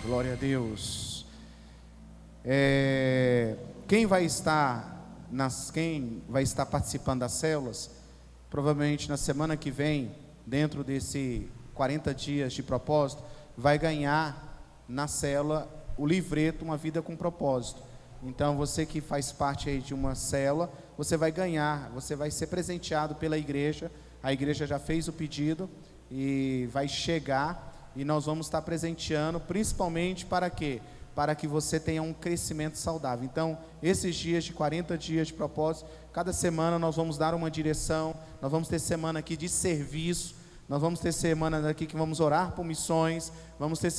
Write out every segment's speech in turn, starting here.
Glória a Deus. Quem vai estar participando das células, provavelmente na semana que vem, dentro desse 40 dias de propósito, vai ganhar na célula o livreto Uma Vida com Propósito. Então você que faz parte aí de uma célula, você vai ganhar, você vai ser presenteado pela igreja. A igreja já fez o pedido e vai chegar, e nós vamos estar presenteando, principalmente para quê? Para que você tenha um crescimento saudável. Então, esses dias de 40 dias de propósito, cada semana nós vamos dar uma direção, nós vamos ter semana aqui de serviço, nós vamos ter semanas aqui que vamos orar por missões, vamos ter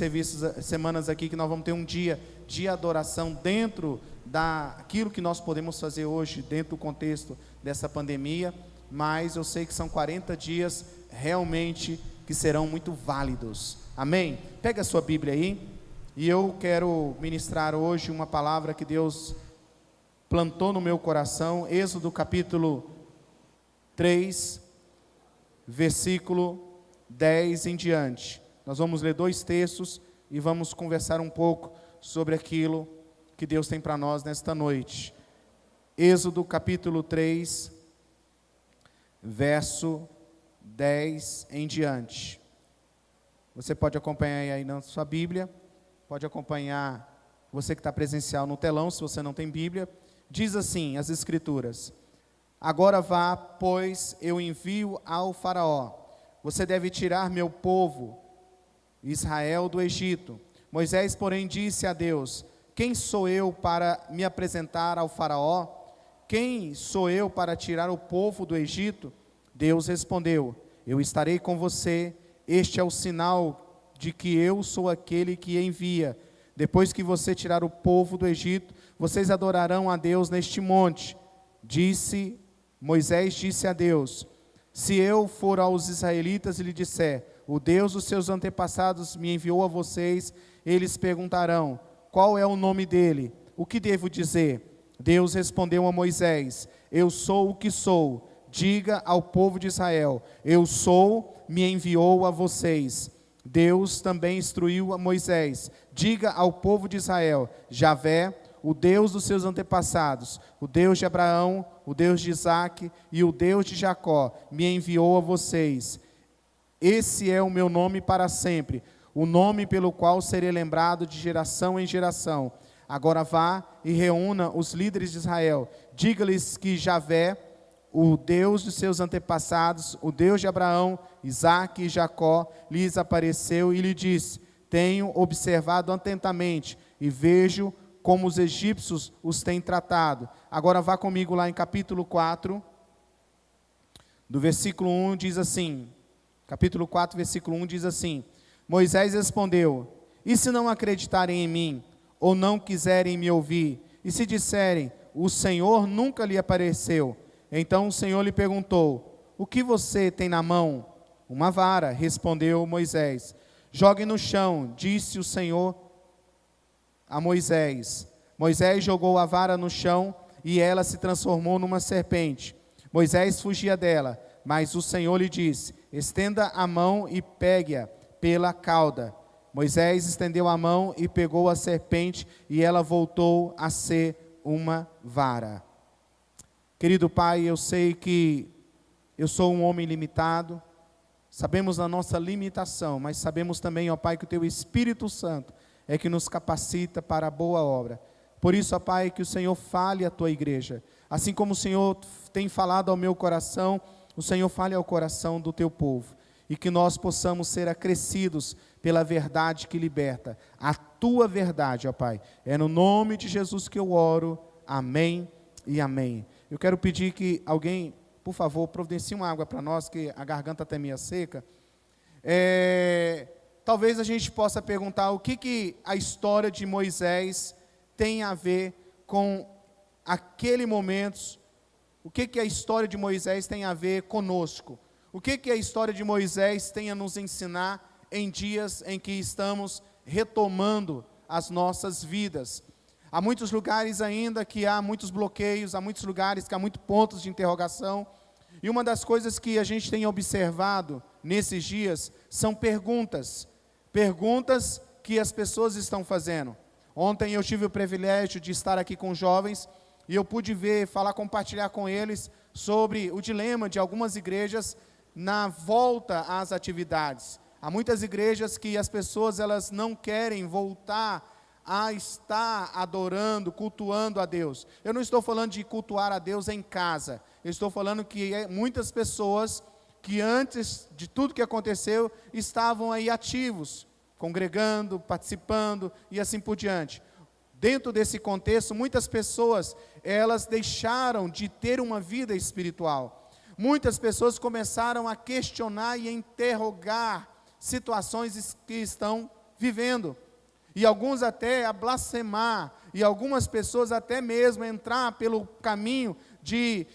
semanas aqui que nós vamos ter um dia de adoração dentro daquilo que nós podemos fazer hoje, dentro do contexto dessa pandemia, mas eu sei que são 40 dias realmente que serão muito válidos. Amém? Pega a sua Bíblia aí, e eu quero ministrar hoje uma palavra que Deus plantou no meu coração, Êxodo capítulo 3, versículo 10 em diante. Nós vamos ler 2 textos e vamos conversar um pouco sobre aquilo que Deus tem para nós nesta noite. Êxodo capítulo 3, verso 10 em diante. Você pode acompanhar aí na sua Bíblia, pode acompanhar você que está presencial no telão, se você não tem Bíblia. Diz assim as Escrituras: agora vá, pois eu envio ao Faraó. Você deve tirar meu povo, Israel, do Egito. Moisés, porém, disse a Deus: quem sou eu para me apresentar ao Faraó? Quem sou eu para tirar o povo do Egito? Deus respondeu: eu estarei com você. Este é o sinal de que eu sou aquele que envia. Depois que você tirar o povo do Egito, vocês adorarão a Deus neste monte. Moisés disse a Deus: se eu for aos israelitas e lhe disser, o Deus dos seus antepassados me enviou a vocês, eles perguntarão, qual é o nome dele? O que devo dizer? Deus respondeu a Moisés: eu sou o que sou. Diga ao povo de Israel: eu sou, me enviou a vocês. Deus também instruiu a Moisés: diga ao povo de Israel: Javé, o Deus dos seus antepassados, o Deus de Abraão, o Deus de Isaque e o Deus de Jacó, me enviou a vocês. Esse é o meu nome para sempre, o nome pelo qual serei lembrado de geração em geração. Agora vá e reúna os líderes de Israel. Diga-lhes que Javé, o Deus de seus antepassados, o Deus de Abraão, Isaque e Jacó, lhes apareceu e lhe disse: tenho observado atentamente e vejo como os egípcios os têm tratado. Agora vá comigo lá em capítulo 4, do versículo 1, diz assim, capítulo 4, versículo 1 diz assim: Moisés respondeu: e se não acreditarem em mim, ou não quiserem me ouvir, e se disserem, o Senhor nunca lhe apareceu? Então o Senhor lhe perguntou: o que você tem na mão? Uma vara, respondeu Moisés. Jogue no chão, disse o Senhor a Moisés. Moisés jogou a vara no chão e ela se transformou numa serpente. Moisés fugia dela, mas o Senhor lhe disse: estenda a mão e pegue-a pela cauda. Moisés estendeu a mão e pegou a serpente e ela voltou a ser uma vara. Querido Pai, eu sei que eu sou um homem limitado, sabemos da nossa limitação, mas sabemos também, ó Pai, que o Teu Espírito Santo é que nos capacita para a boa obra. Por isso, ó Pai, que o Senhor fale à Tua igreja, assim como o Senhor tem falado ao meu coração, o Senhor fale ao coração do Teu povo, e que nós possamos ser acrescidos pela verdade que liberta, a Tua verdade, ó Pai. É no nome de Jesus que eu oro, amém e amém. Eu quero pedir que alguém, por favor, providencie uma água para nós, que a garganta está meio seca. Talvez a gente possa perguntar o que a história de Moisés tem a ver com aquele momento, o que a história de Moisés tem a ver conosco, o que a história de Moisés tem a nos ensinar em dias em que estamos retomando as nossas vidas. Há muitos lugares ainda que há muitos bloqueios, há muitos lugares que há muitos pontos de interrogação, e uma das coisas que a gente tem observado nesses dias são perguntas que as pessoas estão fazendo. Ontem eu tive o privilégio de estar aqui com jovens e eu pude ver, compartilhar com eles sobre o dilema de algumas igrejas na volta às atividades. Há muitas igrejas que as pessoas elas não querem voltar a estar adorando, cultuando a Deus. Eu não estou falando de cultuar a Deus em casa. Eu estou falando que muitas pessoas que antes de tudo que aconteceu estavam aí ativos, congregando, participando e assim por diante. Dentro desse contexto, muitas pessoas, elas deixaram de ter uma vida espiritual. Muitas pessoas começaram a questionar e a interrogar situações que estão vivendo. E alguns até a blasfemar, e algumas pessoas até mesmo entrar pelo caminho de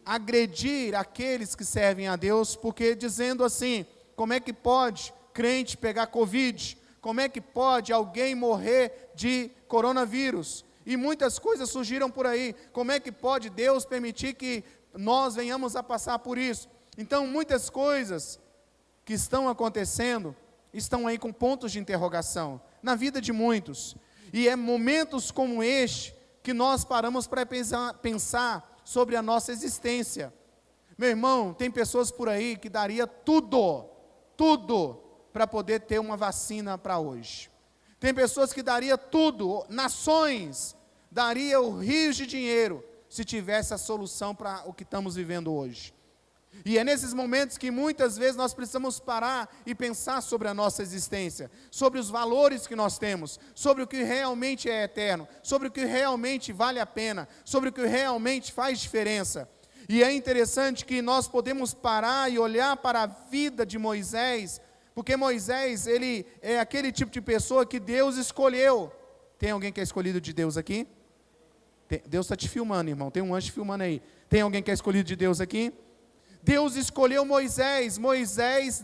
agredir aqueles que servem a Deus, porque dizendo assim, como é que pode crente pegar Covid? Como é que pode alguém morrer de coronavírus? E muitas coisas surgiram por aí. Como é que pode Deus permitir que nós venhamos a passar por isso? Então, muitas coisas que estão acontecendo, estão aí com pontos de interrogação, na vida de muitos. E é momentos como este, que nós paramos para pensar sobre a nossa existência. Meu irmão, tem pessoas por aí que daria tudo, para poder ter uma vacina para hoje. Tem pessoas que daria tudo, nações, daria rios de dinheiro, se tivesse a solução para o que estamos vivendo hoje. E é nesses momentos que muitas vezes nós precisamos parar e pensar sobre a nossa existência, sobre os valores que nós temos, sobre o que realmente é eterno, sobre o que realmente vale a pena, sobre o que realmente faz diferença. E é interessante que nós podemos parar e olhar para a vida de Moisés, porque Moisés, ele é aquele tipo de pessoa que Deus escolheu. Tem alguém que é escolhido de Deus aqui? Deus está te filmando, irmão, tem um anjo te filmando aí. Tem alguém que é escolhido de Deus aqui? Deus escolheu Moisés,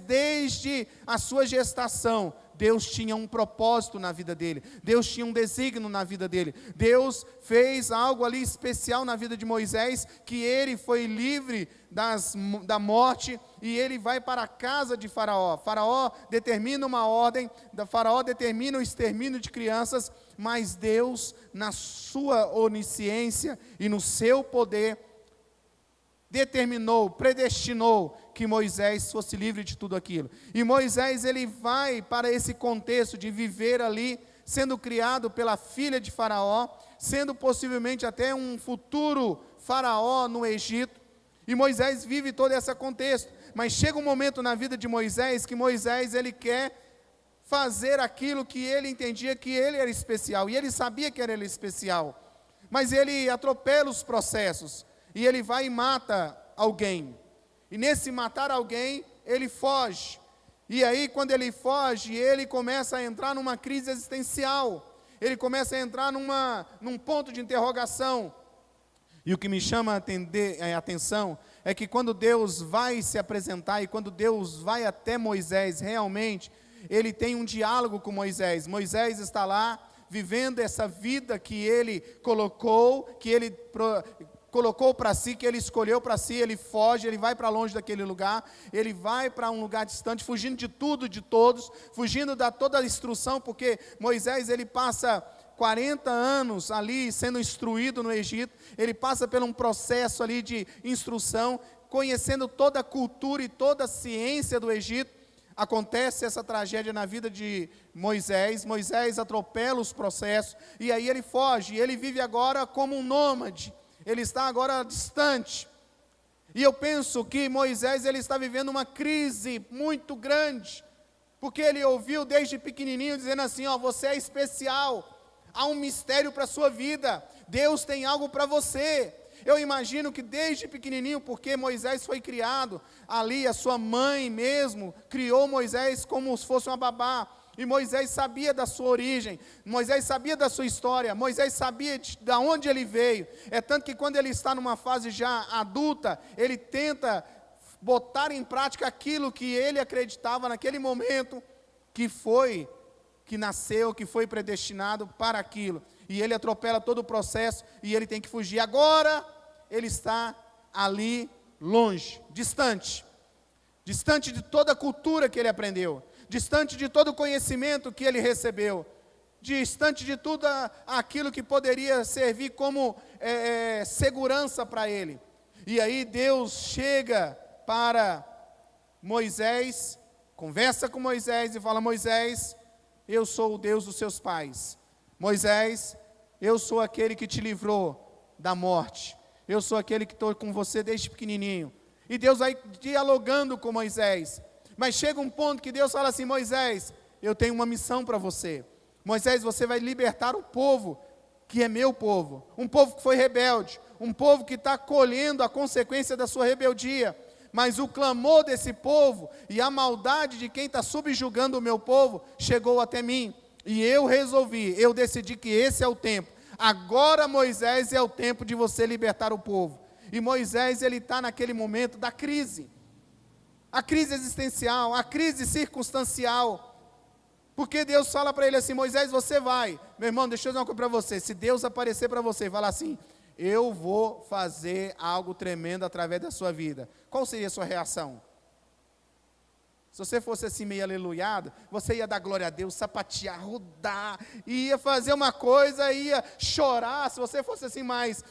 desde a sua gestação, Deus tinha um propósito na vida dele, Deus tinha um desígnio na vida dele, Deus fez algo ali especial na vida de Moisés, que ele foi livre da morte, e ele vai para a casa de Faraó. Faraó determina uma ordem, Faraó determina o extermínio de crianças, mas Deus, na sua onisciência e no seu poder, determinou, predestinou que Moisés fosse livre de tudo aquilo. E Moisés, ele vai para esse contexto de viver ali, sendo criado pela filha de Faraó, sendo possivelmente até um futuro Faraó no Egito. E Moisés vive todo esse contexto. Mas chega um momento na vida de Moisés, que Moisés, ele quer fazer aquilo que ele entendia que ele era especial. E ele sabia que era ele especial. Mas ele atropela os processos. E ele vai e mata alguém. E nesse matar alguém, ele foge. E aí, quando ele foge, ele começa a entrar numa crise existencial. Ele começa a entrar num ponto de interrogação. E o que me chama a atenção é que quando Deus vai se apresentar, e quando Deus vai até Moisés, realmente, ele tem um diálogo com Moisés. Moisés está lá, vivendo essa vida que ele colocou, colocou para si, que ele escolheu para si. Ele foge, ele vai para longe daquele lugar, ele vai para um lugar distante, fugindo de tudo, de todos, fugindo da toda a instrução, porque Moisés, ele passa 40 anos ali sendo instruído no Egito, ele passa por um processo ali de instrução, conhecendo toda a cultura e toda a ciência do Egito. Acontece essa tragédia na vida de Moisés. Moisés atropela os processos, e aí ele foge, e ele vive agora como um nômade. Ele está agora distante. E eu penso que Moisés, ele está vivendo uma crise muito grande, porque ele ouviu desde pequenininho dizendo assim, você é especial, há um mistério para a sua vida, Deus tem algo para você. Eu imagino que desde pequenininho, porque Moisés foi criado ali, a sua mãe mesmo criou Moisés como se fosse uma babá. E Moisés sabia da sua origem, Moisés sabia da sua história, Moisés sabia de onde ele veio. É tanto que quando ele está numa fase já adulta, ele tenta botar em prática aquilo que ele acreditava naquele momento, que nasceu, que foi predestinado para aquilo. E ele atropela todo o processo, e ele tem que fugir. Agora, ele está ali longe, distante de toda a cultura que ele aprendeu, distante de todo o conhecimento que ele recebeu, distante de tudo aquilo que poderia servir como segurança para ele. E aí Deus chega para Moisés, conversa com Moisés e fala: Moisés, eu sou o Deus dos seus pais. Moisés, eu sou aquele que te livrou da morte. Eu sou aquele que estou com você desde pequenininho. E Deus vai dialogando com Moisés. Mas chega um ponto que Deus fala assim: Moisés, eu tenho uma missão para você. Moisés, você vai libertar o povo, que é meu povo. Um povo que foi rebelde. Um povo que está colhendo a consequência da sua rebeldia. Mas o clamor desse povo e a maldade de quem está subjugando o meu povo chegou até mim. E eu decidi que esse é o tempo. Agora, Moisés, é o tempo de você libertar o povo. E Moisés, ele está naquele momento da crise. A crise existencial, a crise circunstancial. Porque Deus fala para ele assim: Moisés, você vai. Meu irmão, deixa eu dizer uma coisa para você. Se Deus aparecer para você e falar assim: eu vou fazer algo tremendo através da sua vida, qual seria a sua reação? Se você fosse assim meio aleluiado, você ia dar glória a Deus, sapatear, rodar, ia fazer uma coisa, ia chorar. Se você fosse assim mais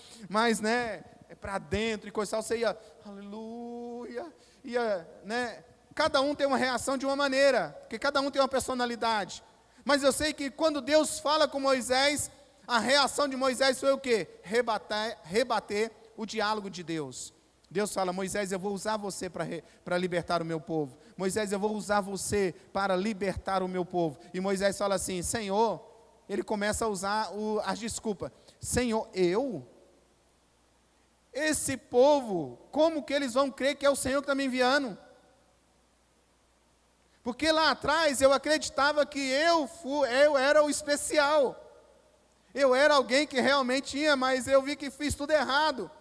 né, para dentro e coisa, você ia, aleluia, ia, né? Cada um tem uma reação de uma maneira, porque cada um tem uma personalidade. Mas eu sei que quando Deus fala com Moisés, a reação de Moisés foi o quê? Rebater o diálogo de Deus. Deus fala: Moisés, eu vou usar você para libertar o meu povo. Moisés, eu vou usar você para libertar o meu povo. E Moisés fala assim: Senhor, ele começa a usar as desculpas. Senhor, esse povo, como que eles vão crer que é o Senhor que está me enviando? Porque lá atrás eu acreditava que eu era o especial. Eu era alguém que realmente tinha, mas eu vi que fiz tudo errado.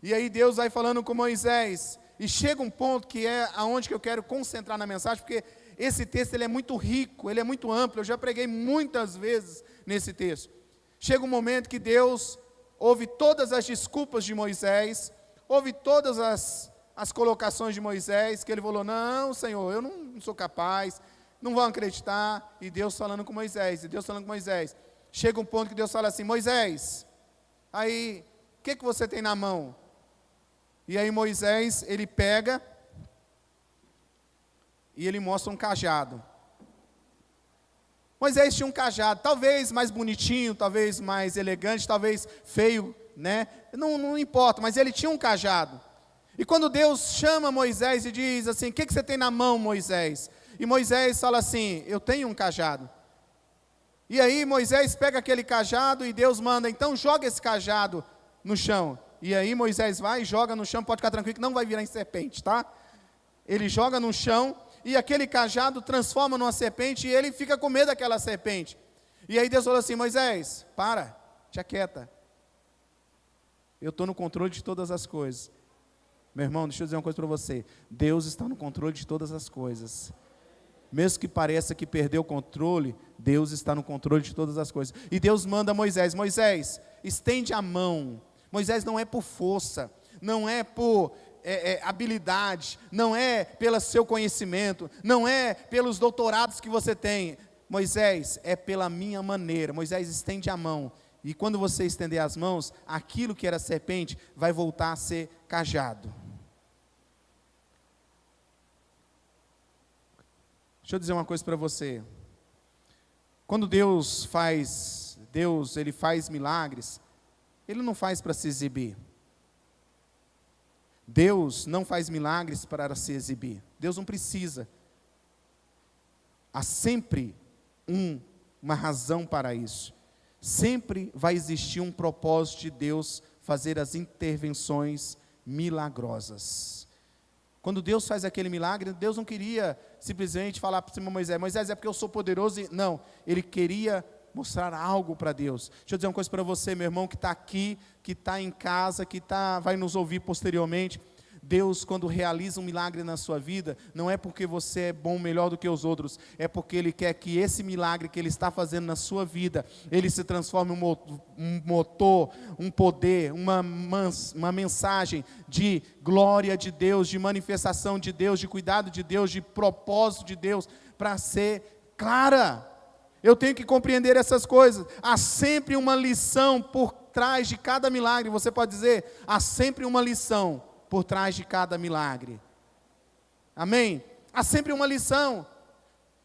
E aí Deus vai falando com Moisés, e chega um ponto que é aonde que eu quero concentrar na mensagem, porque esse texto ele é muito rico, ele é muito amplo, eu já preguei muitas vezes nesse texto. Chega um momento que Deus ouve todas as desculpas de Moisés, ouve todas as colocações de Moisés, que ele falou: não, Senhor, eu não sou capaz, não vão acreditar. E Deus falando com Moisés, chega um ponto que Deus fala assim: Moisés, aí, o que você tem na mão? E aí Moisés, ele pega e ele mostra um cajado. Moisés tinha um cajado, talvez mais bonitinho, talvez mais elegante, talvez feio, né? Não importa, mas ele tinha um cajado. E quando Deus chama Moisés e diz assim: o que você tem na mão, Moisés? E Moisés fala assim: eu tenho um cajado. E aí Moisés pega aquele cajado e Deus manda: então joga esse cajado no chão. E aí Moisés vai e joga no chão, pode ficar tranquilo que não vai virar em serpente, tá? Ele joga no chão e aquele cajado transforma numa serpente e ele fica com medo daquela serpente. E aí Deus falou assim: Moisés, para, te aquieta. Eu estou no controle de todas as coisas. Meu irmão, deixa eu dizer uma coisa para você. Deus está no controle de todas as coisas. Mesmo que pareça que perdeu o controle, Deus está no controle de todas as coisas. E Deus manda Moisés: Moisés, estende a mão. Moisés, não é por força, não é por habilidade, não é pelo seu conhecimento, não é pelos doutorados que você tem. Moisés, é pela minha maneira. Moisés, estende a mão. E quando você estender as mãos, aquilo que era serpente vai voltar a ser cajado. Deixa eu dizer uma coisa para você. Quando Deus ele faz milagres, Ele não faz para se exibir. Deus não faz milagres para se exibir. Deus não precisa. Há sempre uma razão para isso. Sempre vai existir um propósito de Deus fazer as intervenções milagrosas. Quando Deus faz aquele milagre, Deus não queria simplesmente falar para Moisés: Moisés, é porque eu sou poderoso. Não, Ele queria mostrar algo para Deus. Deixa eu dizer uma coisa para você, meu irmão, que está aqui, que está em casa, vai nos ouvir posteriormente. Deus, quando realiza um milagre na sua vida, não é porque você é bom, melhor do que os outros, é porque Ele quer que esse milagre que Ele está fazendo na sua vida, ele se transforme em um motor, um poder, uma mensagem de glória de Deus, de manifestação de Deus, de cuidado de Deus, de propósito de Deus, para ser clara. Eu tenho que compreender essas coisas. Há sempre uma lição por trás de cada milagre. Você pode dizer, há sempre uma lição por trás de cada milagre. Amém? Há sempre uma lição.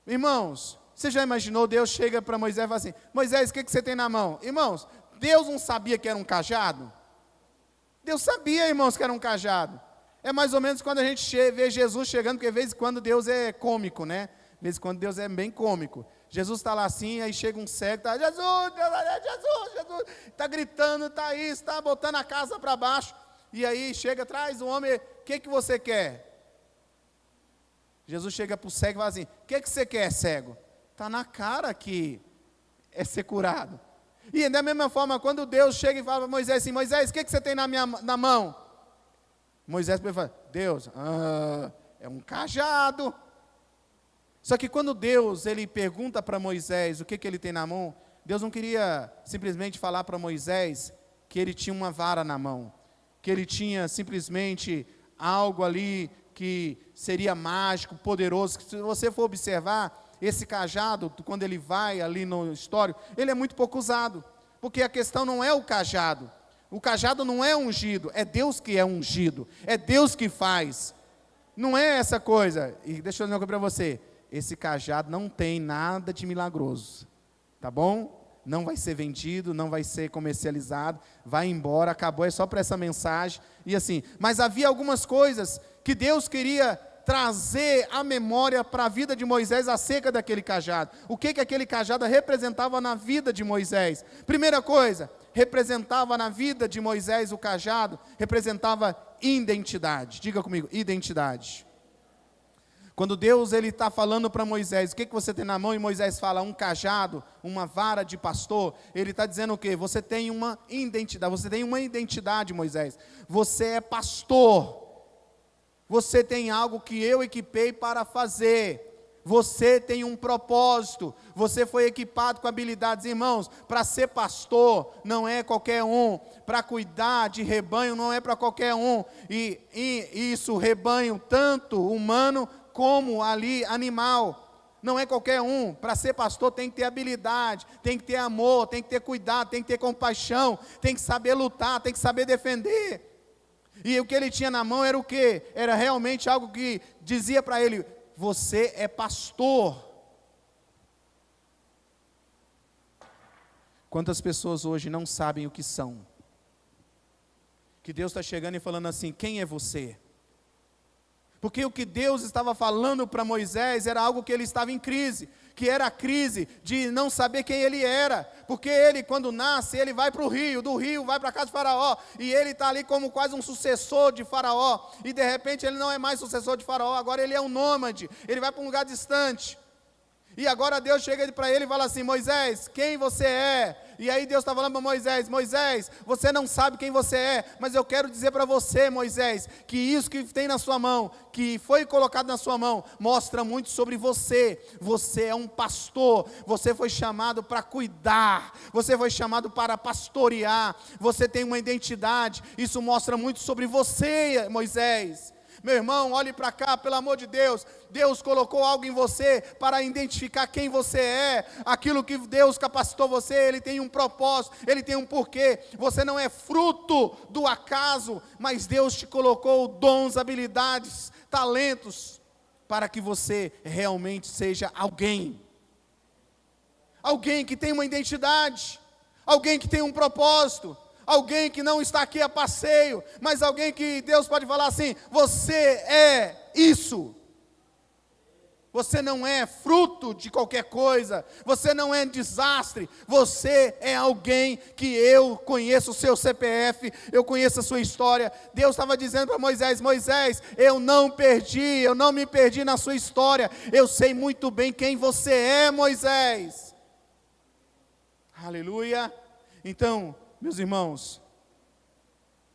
Irmãos, você já imaginou, Deus chega para Moisés e fala assim, Moisés, o que você tem na mão? Irmãos, Deus não sabia que era um cajado? Deus sabia, irmãos, que era um cajado. É mais ou menos quando a gente vê Jesus chegando, porque de vez em quando Deus é cômico, né? De vez em quando Deus é bem cômico. Jesus está lá assim, aí chega um cego, está, Jesus, está gritando, está isso, está botando a casa para baixo. E aí chega atrás, o homem, o que você quer? Jesus chega para o cego e fala assim, o que você quer, cego? Está na cara que é ser curado. E da mesma forma, quando Deus chega e fala para Moisés assim, Moisés, o que você tem na mão? Moisés fala, Deus, é um cajado. Só que quando Deus, ele pergunta para Moisés o que ele tem na mão, Deus não queria simplesmente falar para Moisés que ele tinha uma vara na mão, que ele tinha simplesmente algo ali que seria mágico, poderoso. Se você for observar, esse cajado, quando ele vai ali no histórico, ele é muito pouco usado, porque a questão não é o cajado não é ungido, é Deus que é ungido, é Deus que faz, não é essa coisa. E deixa eu dizer uma coisa para você, esse cajado não tem nada de milagroso, tá bom? Não vai ser vendido, não vai ser comercializado, vai embora, acabou, é só para essa mensagem, e assim, mas havia algumas coisas que Deus queria trazer à memória para a vida de Moisés acerca daquele cajado. O que aquele cajado representava na vida de Moisés? Primeira coisa, representava na vida de Moisés o cajado, representava identidade. Diga comigo, identidade. Quando Deus está falando para Moisés, o que você tem na mão? E Moisés fala, um cajado, uma vara de pastor. Ele está dizendo o quê? Você tem uma identidade, Moisés. Você é pastor. Você tem algo que eu equipei para fazer. Você tem um propósito. Você foi equipado com habilidades. Irmãos, para ser pastor não é qualquer um. Para cuidar de rebanho não é para qualquer um. E isso, rebanho, tanto humano como ali animal, não é qualquer um. Para ser pastor tem que ter habilidade, tem que ter amor, tem que ter cuidado, tem que ter compaixão, tem que saber lutar, tem que saber defender. E o que ele tinha na mão era o quê? Era realmente algo que dizia para ele, você é pastor. Quantas pessoas hoje não sabem o que são? Que Deus está chegando e falando assim, quem é você? Porque o que Deus estava falando para Moisés era algo que ele estava em crise, que era a crise de não saber quem ele era, porque ele quando nasce, ele vai para o rio, do rio vai para a casa de Faraó, e ele está ali como quase um sucessor de Faraó, e de repente ele não é mais sucessor de Faraó, agora ele é um nômade, ele vai para um lugar distante, e agora Deus chega para ele e fala assim, Moisés, quem você é? E aí Deus está falando para Moisés, Moisés, você não sabe quem você é, mas eu quero dizer para você, Moisés, que isso que tem na sua mão, que foi colocado na sua mão, mostra muito sobre você. Você é um pastor, você foi chamado para cuidar, você foi chamado para pastorear, você tem uma identidade, isso mostra muito sobre você, Moisés. Meu irmão, olhe para cá, pelo amor de Deus. Deus colocou algo em você para identificar quem você é. Aquilo que Deus capacitou você, Ele tem um propósito, Ele tem um porquê. Você não é fruto do acaso, mas Deus te colocou dons, habilidades, talentos, para que você realmente seja alguém. Alguém que tem uma identidade, alguém que tem um propósito. Alguém que não está aqui a passeio, mas alguém que Deus pode falar assim, você é isso. Você não é fruto de qualquer coisa, você não é desastre, você é alguém que eu conheço o seu CPF, eu conheço a sua história. Deus estava dizendo para Moisés, Moisés, eu não me perdi na sua história, eu sei muito bem quem você é, Moisés. Aleluia. Então, meus irmãos,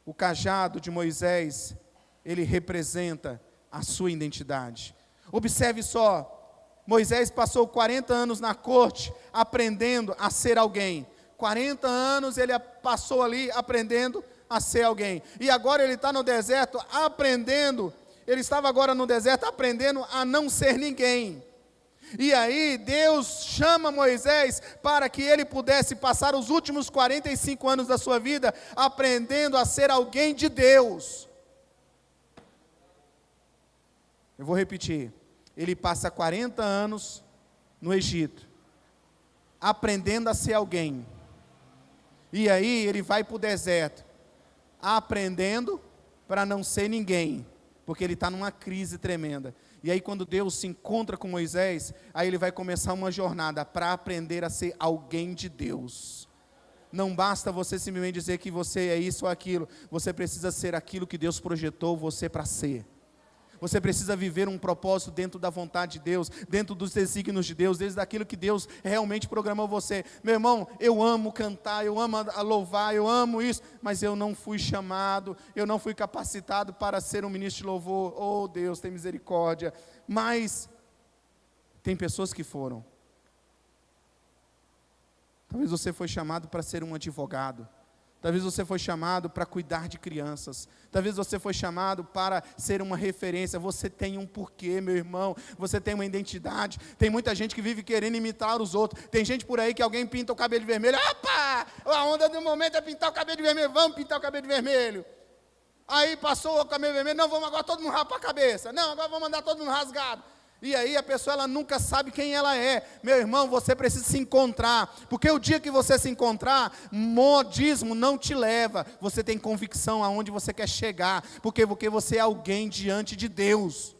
o cajado de Moisés ele representa a sua identidade. Observe só, Moisés passou 40 anos na corte, aprendendo a ser alguém. 40 anos ele passou ali aprendendo a ser alguém. E agora ele está no deserto aprendendo, ele estava agora no deserto aprendendo a não ser ninguém. E aí Deus chama Moisés para que ele pudesse passar os últimos 45 anos da sua vida aprendendo a ser alguém de Deus. Eu vou repetir. Ele passa 40 anos no Egito, aprendendo a ser alguém. E aí ele vai para o deserto, aprendendo para não ser ninguém, porque ele está numa crise tremenda. E aí quando Deus se encontra com Moisés, aí ele vai começar uma jornada para aprender a ser alguém de Deus. Não basta você simplesmente dizer que você é isso ou aquilo, você precisa ser aquilo que Deus projetou você para ser. Você precisa viver um propósito dentro da vontade de Deus, dentro dos desígnios de Deus, desde aquilo que Deus realmente programou você. Meu irmão, eu amo cantar, eu amo a louvar, eu amo isso, mas eu não fui chamado, eu não fui capacitado para ser um ministro de louvor. Oh Deus, tem misericórdia. Mas tem pessoas que foram. Talvez você foi chamado para ser um advogado. Talvez você foi chamado para cuidar de crianças. Talvez você foi chamado para ser uma referência. Você tem um porquê, meu irmão. Você tem uma identidade. Tem muita gente que vive querendo imitar os outros. Tem gente por aí que alguém pinta o cabelo de vermelho. Opa! A onda do momento é pintar o cabelo de vermelho. Vamos pintar o cabelo de vermelho. Aí passou o cabelo vermelho. Não, vamos agora todo mundo rapar a cabeça. Não, agora vamos mandar todo mundo rasgado. E aí a pessoa ela nunca sabe quem ela é. Meu irmão, você precisa se encontrar, porque o dia que você se encontrar, modismo não te leva. Você tem convicção aonde você quer chegar, porque você é alguém diante de Deus.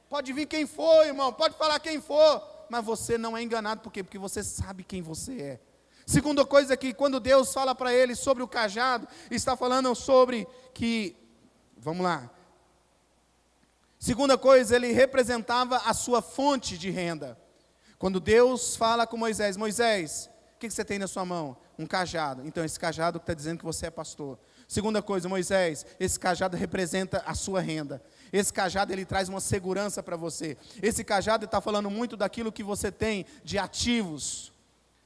Pode vir quem for, irmão, pode falar quem for, mas você não é enganado. Por quê? Porque você sabe quem você é. Segunda coisa que quando Deus fala para ele sobre o cajado, está falando sobre que, vamos lá. Segunda coisa, ele representava a sua fonte de renda. Quando Deus fala com Moisés, Moisés, o que você tem na sua mão? Um cajado. Então esse cajado está dizendo que você é pastor. Segunda coisa, Moisés, esse cajado representa a sua renda. Esse cajado ele traz uma segurança para você. Esse cajado está falando muito daquilo que você tem de ativos,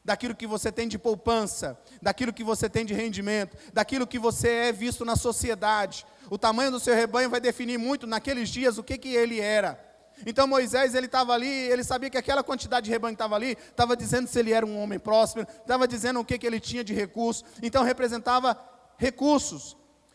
daquilo que você tem de poupança, daquilo que você tem de rendimento, daquilo que você é visto na sociedade. O tamanho do seu rebanho vai definir muito naqueles dias o que ele era. Então Moisés, ele estava ali, ele sabia que aquela quantidade de rebanho que estava ali, estava dizendo se ele era um homem próspero, estava dizendo o que ele tinha de recurso, então representava recursos.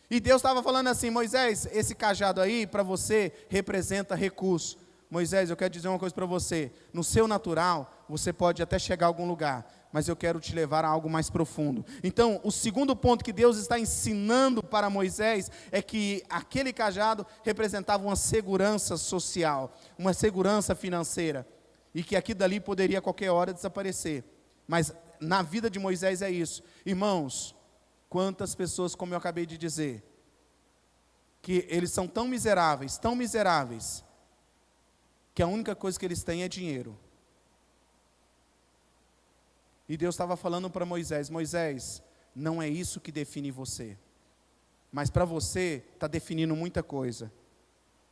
E Deus estava falando assim, Moisés, esse cajado aí para você representa recurso. Moisés, eu quero dizer uma coisa para você, no seu natural, você pode até chegar a algum lugar, mas eu quero te levar a algo mais profundo. Então, o segundo ponto que Deus está ensinando para Moisés, é que aquele cajado representava uma segurança social, uma segurança financeira, e que aquilo dali poderia a qualquer hora desaparecer, mas na vida de Moisés é isso. Irmãos, quantas pessoas, como eu acabei de dizer, que eles são tão miseráveis, que a única coisa que eles têm é dinheiro. E Deus estava falando para Moisés, Moisés, não é isso que define você, mas para você está definindo muita coisa,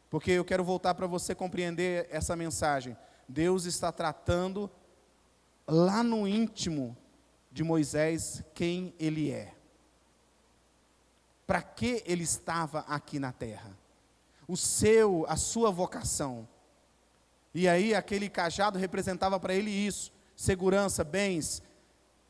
porque eu quero voltar para você compreender essa mensagem. Deus está tratando lá no íntimo de Moisés quem ele é, para que ele estava aqui na terra, a sua vocação. E aí aquele cajado representava para ele isso, segurança, bens.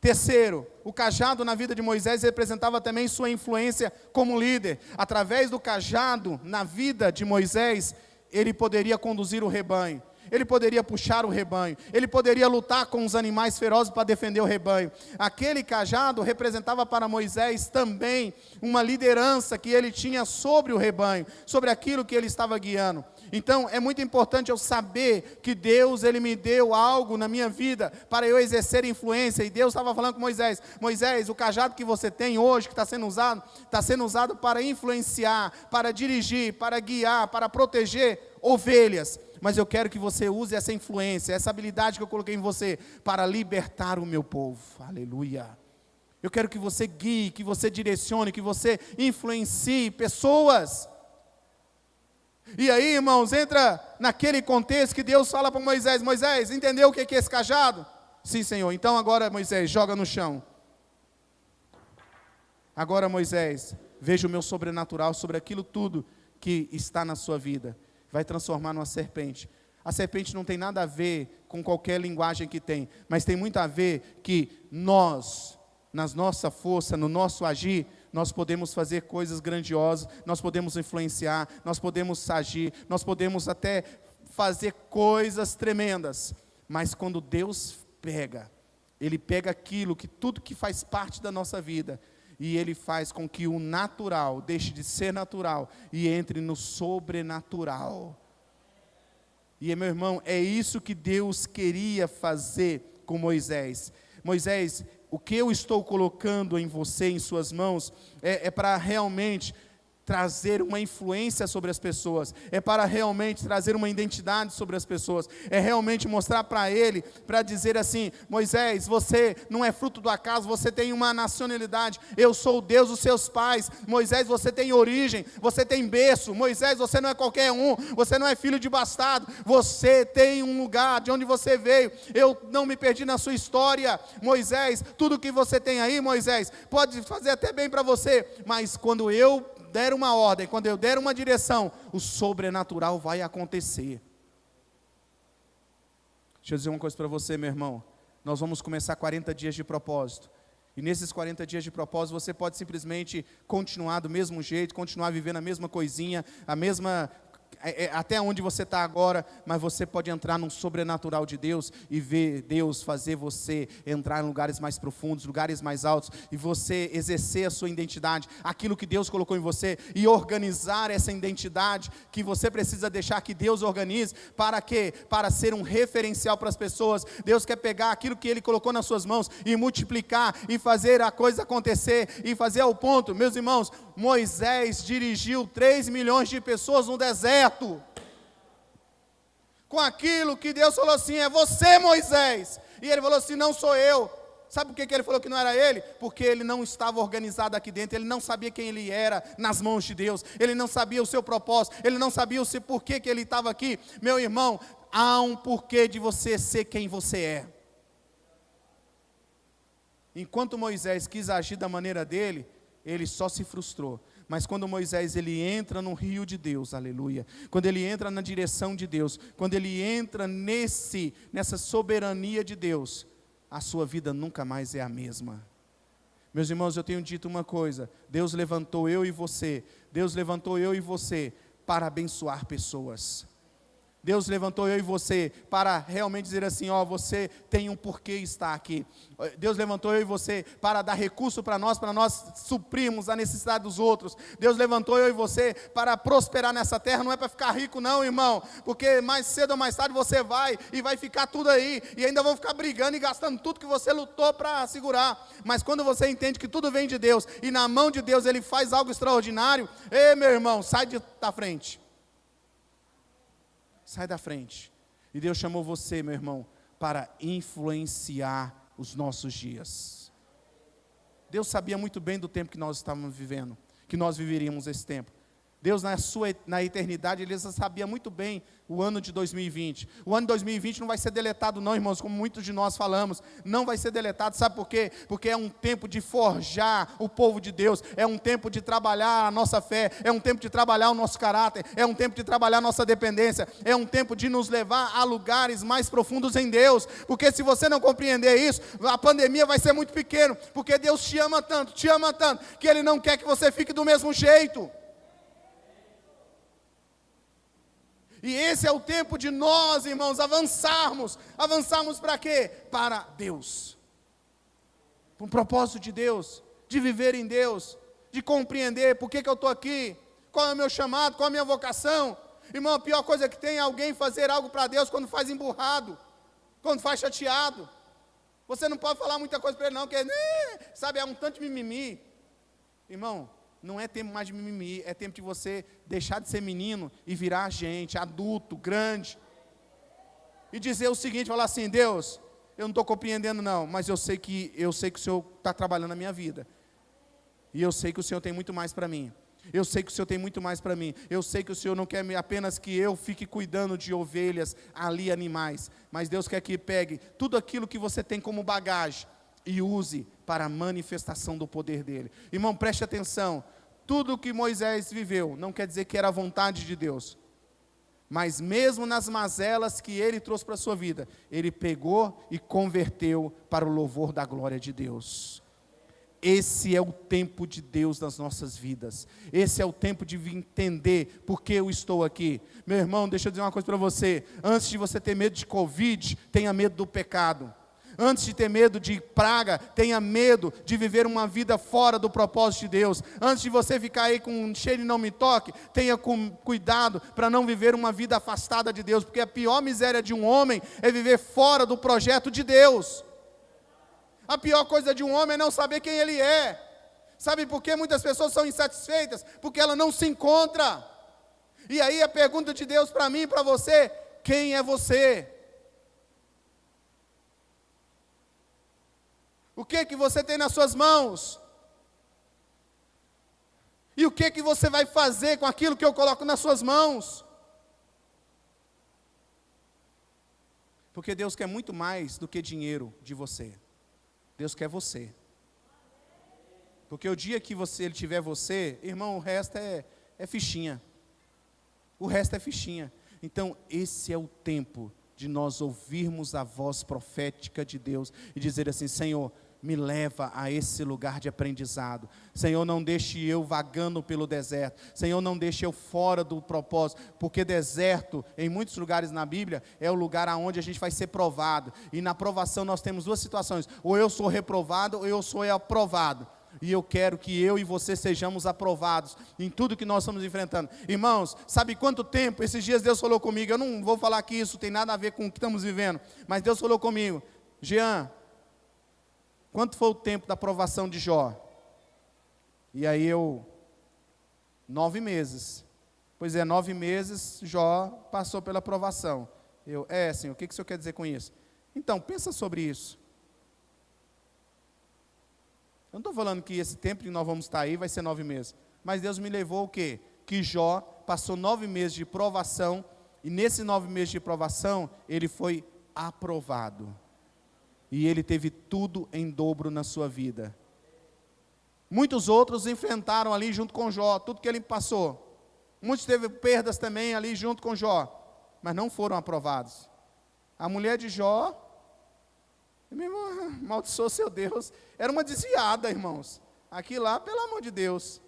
Terceiro, o cajado na vida de Moisés representava também sua influência como líder. Através do cajado na vida de Moisés, ele poderia conduzir o rebanho, ele poderia puxar o rebanho, ele poderia lutar com os animais ferozes para defender o rebanho. Aquele cajado representava para Moisés também uma liderança que ele tinha sobre o rebanho, sobre aquilo que ele estava guiando. Então é muito importante eu saber que Deus, ele me deu algo na minha vida para eu exercer influência. E Deus estava falando com Moisés, Moisés, o cajado que você tem hoje, que está sendo usado para influenciar, para dirigir, para guiar, para proteger ovelhas. Mas eu quero que você use essa influência, essa habilidade que eu coloquei em você, para libertar o meu povo. Aleluia. Eu quero que você guie, que você direcione, que você influencie pessoas. E aí, irmãos, entra naquele contexto que Deus fala para Moisés: Moisés, entendeu o que é esse cajado? Sim, Senhor. Então agora, Moisés, joga no chão. Agora, Moisés, veja o meu sobrenatural sobre aquilo tudo que está na sua vida. Vai transformar numa serpente. A serpente não tem nada a ver com qualquer linguagem que tem, mas tem muito a ver que nós, na nossa força, no nosso agir, nós podemos fazer coisas grandiosas, nós podemos influenciar, nós podemos agir, nós podemos até fazer coisas tremendas. Mas quando Deus pega, Ele pega aquilo, tudo que faz parte da nossa vida, e Ele faz com que o natural deixe de ser natural e entre no sobrenatural. E, meu irmão, é isso que Deus queria fazer com Moisés. Moisés, o que eu estou colocando em você, em suas mãos, é para realmente trazer uma influência sobre as pessoas, é para realmente trazer uma identidade sobre as pessoas, é realmente mostrar para ele, para dizer assim: Moisés, você não é fruto do acaso, você tem uma nacionalidade, eu sou o Deus dos seus pais. Moisés, você tem origem, você tem berço. Moisés, você não é qualquer um, você não é filho de bastardo, você tem um lugar de onde você veio, eu não me perdi na sua história. Moisés, tudo que você tem aí, Moisés, pode fazer até bem para você, mas quando eu der uma ordem, quando eu der uma direção, o sobrenatural vai acontecer. Deixa eu dizer uma coisa para você, meu irmão. Nós vamos começar 40 dias de propósito. E nesses 40 dias de propósito, você pode simplesmente continuar do mesmo jeito, continuar vivendo a mesma coisinha, a mesma... até onde você está agora, mas você pode entrar num sobrenatural de Deus e ver Deus fazer você entrar em lugares mais profundos, lugares mais altos, e você exercer a sua identidade, aquilo que Deus colocou em você, e organizar essa identidade que você precisa deixar que Deus organize. Para quê? Para ser um referencial para as pessoas. Deus quer pegar aquilo que Ele colocou nas suas mãos e multiplicar, e fazer a coisa acontecer, e fazer ao ponto. Meus irmãos, Moisés dirigiu 3 milhões de pessoas no deserto, com aquilo que Deus falou assim: é você, Moisés. E ele falou assim: não sou eu. Sabe por que ele falou que não era ele? Porque ele não estava organizado aqui dentro, ele não sabia quem ele era nas mãos de Deus, ele não sabia o seu propósito, ele não sabia o seu porquê que ele estava aqui. Meu irmão, há um porquê de você ser quem você é. Enquanto Moisés quis agir da maneira dele, ele só se frustrou. Mas quando Moisés ele entra no rio de Deus, aleluia, quando ele entra na direção de Deus, quando ele entra nessa soberania de Deus, a sua vida nunca mais é a mesma. Meus irmãos, eu tenho dito uma coisa: Deus levantou eu e você para abençoar pessoas. Deus levantou eu e você para realmente dizer assim: ó, você tem um porquê estar aqui. Deus levantou eu e você para dar recurso para nós suprirmos a necessidade dos outros. Deus levantou eu e você para prosperar nessa terra. Não é para ficar rico não, irmão, porque mais cedo ou mais tarde você vai ficar tudo aí, e ainda vão ficar brigando e gastando tudo que você lutou para segurar. Mas quando você entende que tudo vem de Deus, e na mão de Deus Ele faz algo extraordinário, ei, meu irmão, sai da frente. Sai da frente. E Deus chamou você, meu irmão, para influenciar os nossos dias. Deus sabia muito bem do tempo que nós estávamos vivendo, que nós viveríamos esse tempo. Deus na eternidade, Ele sabia muito bem o ano de 2020. O ano de 2020 não vai ser deletado não, irmãos, como muitos de nós falamos. Não vai ser deletado, sabe por quê? Porque é um tempo de forjar o povo de Deus, é um tempo de trabalhar a nossa fé, é um tempo de trabalhar o nosso caráter, é um tempo de trabalhar a nossa dependência, é um tempo de nos levar a lugares mais profundos em Deus. Porque se você não compreender isso, a pandemia vai ser muito pequena, porque Deus te ama tanto, que Ele não quer que você fique do mesmo jeito. E esse é o tempo de nós, irmãos, avançarmos para quê? Para Deus, para um propósito de Deus, de viver em Deus, de compreender por que eu estou aqui, qual é o meu chamado, qual é a minha vocação. Irmão, a pior coisa que tem é alguém fazer algo para Deus quando faz emburrado, quando faz chateado. Você não pode falar muita coisa para ele não, porque, sabe, é um tanto de mimimi. Irmão, não é tempo mais de mimimi, é tempo de você deixar de ser menino e virar gente, adulto, grande. E dizer o seguinte, falar assim: Deus, eu não estou compreendendo não, mas eu sei que o Senhor está trabalhando na minha vida. E eu sei que o Senhor tem muito mais para mim. Eu sei que o Senhor tem muito mais para mim. Eu sei que o Senhor não quer apenas que eu fique cuidando de ovelhas, ali animais. Mas Deus quer que pegue tudo aquilo que você tem como bagagem e use para a manifestação do poder dEle. Irmão, preste atenção. Tudo que Moisés viveu não quer dizer que era a vontade de Deus. Mas mesmo nas mazelas que ele trouxe para a sua vida, ele pegou e converteu para o louvor da glória de Deus. Esse é o tempo de Deus nas nossas vidas. Esse é o tempo de entender por que eu estou aqui. Meu irmão, deixa eu dizer uma coisa para você. Antes de você ter medo de Covid, tenha medo do pecado. Antes de ter medo de praga, tenha medo de viver uma vida fora do propósito de Deus. Antes de você ficar aí com um cheiro e não me toque, tenha cuidado para não viver uma vida afastada de Deus. Porque a pior miséria de um homem é viver fora do projeto de Deus. A pior coisa de um homem é não saber quem ele é. Sabe por que muitas pessoas são insatisfeitas? Porque ela não se encontra. E aí a pergunta de Deus para mim e para você: quem é você? O que você tem nas suas mãos? E o que você vai fazer com aquilo que eu coloco nas suas mãos? Porque Deus quer muito mais do que dinheiro de você. Deus quer você. Porque o dia que Ele tiver você, irmão, o resto é fichinha. O resto é fichinha. Então, esse é o tempo de nós ouvirmos a voz profética de Deus e dizer assim: Senhor, me leva a esse lugar de aprendizado. Senhor, não deixe eu vagando pelo deserto. Senhor, não deixe eu fora do propósito. Porque deserto, em muitos lugares na Bíblia, é o lugar onde a gente vai ser provado. E na provação nós temos duas situações: ou eu sou reprovado, ou eu sou aprovado. E eu quero que eu e você sejamos aprovados em tudo que nós estamos enfrentando. Irmãos, sabe quanto tempo? Esses dias Deus falou comigo. Eu não vou falar que isso tem nada a ver com o que estamos vivendo. Mas Deus falou comigo: Jean, quanto foi o tempo da provação de Jó? E aí 9 meses. Pois é, 9 meses Jó passou pela provação. Senhor, o que o Senhor quer dizer com isso? Então, pensa sobre isso. Eu não estou falando que esse tempo que nós vamos estar aí vai ser 9 meses. Mas Deus me levou o quê? Que Jó passou 9 meses de provação. E nesses 9 meses de provação, ele foi aprovado. E ele teve tudo em dobro na sua vida. Muitos outros enfrentaram ali junto com Jó, tudo que ele passou. Muitos teve perdas também ali junto com Jó, mas não foram aprovados. A mulher de Jó, meu irmão, amaldiçoou seu Deus. Era uma desviada, irmãos. Aqui lá, pelo amor de Deus.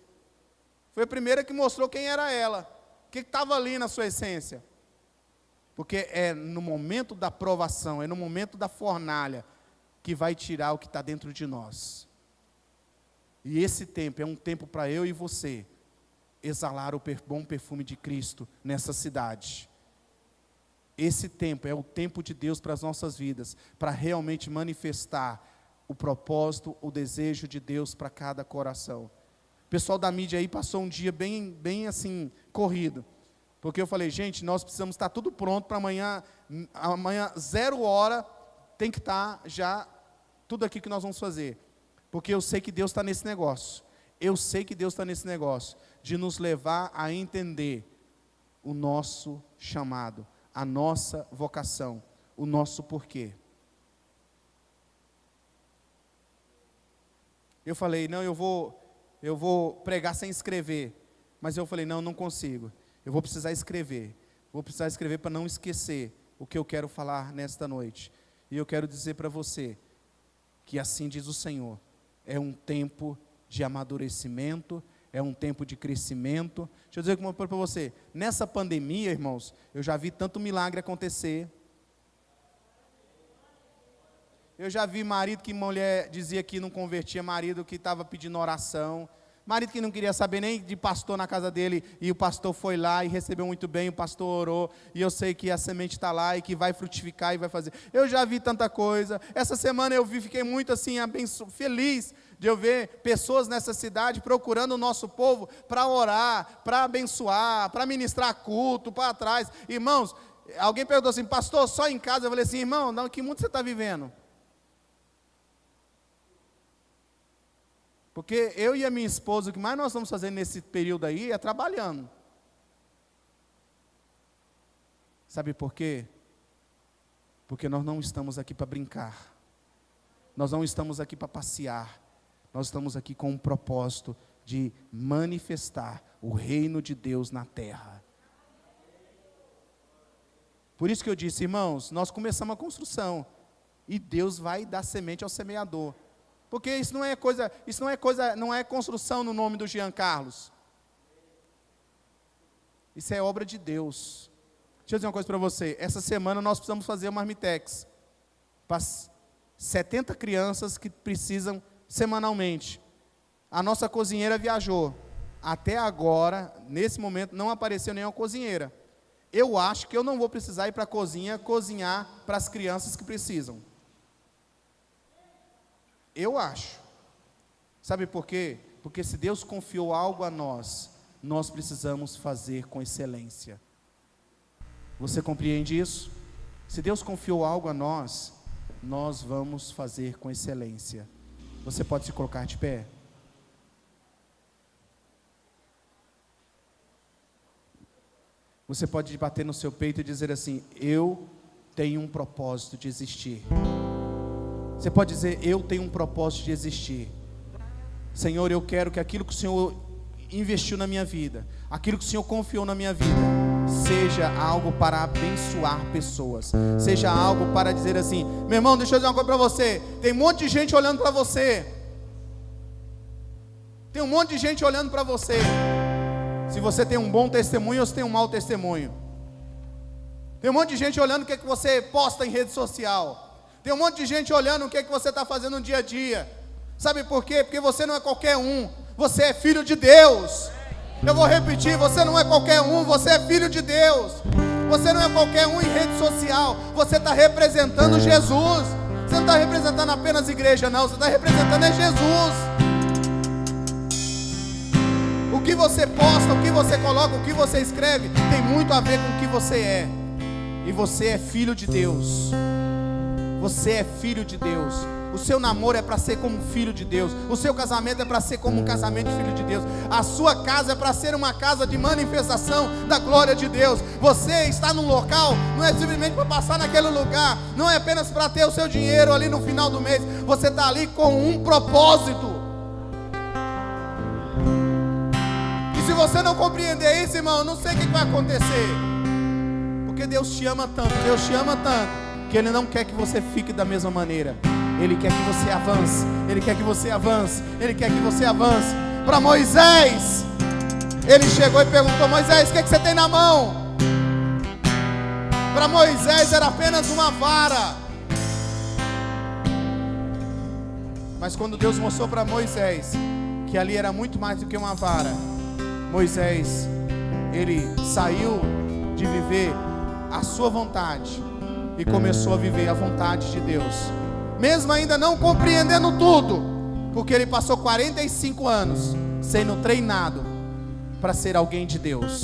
Foi a primeira que mostrou quem era ela. O que estava ali na sua essência. Porque é no momento da provação, é no momento da fornalha, que vai tirar o que está dentro de nós. E esse tempo é um tempo para eu e você exalar o bom perfume de Cristo nessa cidade. Esse tempo é o tempo de Deus para as nossas vidas, para realmente manifestar o propósito, o desejo de Deus para cada coração. O pessoal da mídia aí passou um dia bem assim, corrido. Porque eu falei: gente, nós precisamos estar tudo pronto para amanhã 0h, tem que estar já tudo aqui que nós vamos fazer. Porque eu sei que Deus está nesse negócio. Eu sei que Deus está nesse negócio de nos levar a entender o nosso chamado, a nossa vocação, o nosso porquê. Eu falei: não, eu vou pregar sem escrever. Mas eu falei: não consigo. Eu vou precisar escrever. Vou precisar escrever para não esquecer o que eu quero falar nesta noite. E eu quero dizer para você que assim diz o Senhor: é um tempo de amadurecimento, é um tempo de crescimento. Deixa eu dizer uma coisa para você: nessa pandemia, irmãos, eu já vi tanto milagre acontecer. Eu já vi marido que mulher dizia que não convertia, marido que estava pedindo oração, marido que não queria saber nem de pastor na casa dele, e o pastor foi lá e recebeu muito bem, o pastor orou, e eu sei que a semente está lá e que vai frutificar e vai fazer. Eu já vi tanta coisa. Essa semana eu fiquei muito assim, feliz de eu ver pessoas nessa cidade procurando o nosso povo para orar, para abençoar, para ministrar culto, para trás. Irmãos, alguém perguntou assim: pastor, só em casa? Eu falei assim: irmão, não, que mundo você está vivendo? Porque eu e a minha esposa, o que mais nós vamos fazer nesse período aí é trabalhando. Sabe por quê? Porque nós não estamos aqui para brincar. Nós não estamos aqui para passear. Nós estamos aqui com um propósito de manifestar o reino de Deus na terra. Por isso que eu disse, irmãos, nós começamos a construção. E Deus vai dar semente ao semeador. Porque isso não é construção no nome do Jean Carlos. Isso é obra de Deus. Deixa eu dizer uma coisa para você. Essa semana nós precisamos fazer uma marmitex para 70 crianças que precisam semanalmente. A nossa cozinheira viajou. Até agora, nesse momento, não apareceu nenhuma cozinheira. Eu acho que eu não vou precisar ir para a cozinha cozinhar para as crianças que precisam. Eu acho. Sabe por quê? Porque se Deus confiou algo a nós, nós precisamos fazer com excelência. Você compreende isso? Se Deus confiou algo a nós, nós vamos fazer com excelência. Você pode se colocar de pé? Você pode bater no seu peito e dizer assim: eu tenho um propósito de existir. Você pode dizer: eu tenho um propósito de existir. Senhor, eu quero que aquilo que o Senhor investiu na minha vida, aquilo que o Senhor confiou na minha vida, seja algo para abençoar pessoas, seja algo para dizer assim: meu irmão, deixa eu dizer uma coisa para você, tem um monte de gente olhando para você, tem um monte de gente olhando para você, se você tem um bom testemunho ou se tem um mau testemunho, tem um monte de gente olhando o que é que você posta em rede social, tem um monte de gente olhando o que é que você está fazendo no dia a dia. Sabe por quê? Porque você não é qualquer um, você é filho de Deus. Eu vou repetir, você não é qualquer um, você é filho de Deus. Você não é qualquer um em rede social, você está representando Jesus. Você não está representando apenas igreja, não, você está representando é Jesus. O que você posta, o que você coloca, o que você escreve, tem muito a ver com o que você é. E você é filho de Deus. Você é filho de Deus. O seu namoro é para ser como um filho de Deus. O seu casamento é para ser como um casamento de filho de Deus. A sua casa é para ser uma casa de manifestação da glória de Deus. Você está num local, não é simplesmente para passar naquele lugar, não é apenas para ter o seu dinheiro ali no final do mês. Você está ali com um propósito. E se você não compreender isso, irmão, eu não sei o que vai acontecer. Porque Deus te ama tanto, que Ele não quer que você fique da mesma maneira. Ele quer que você avance, Ele quer que você avance, Ele quer que você avance. Para Moisés, Ele chegou e perguntou: Moisés, o que você tem na mão? Para Moisés era apenas uma vara. Mas quando Deus mostrou para Moisés que ali era muito mais do que uma vara, Moisés, ele saiu de viver a sua vontade e começou a viver a vontade de Deus, mesmo ainda não compreendendo tudo, porque ele passou 45 anos sendo treinado para ser alguém de Deus.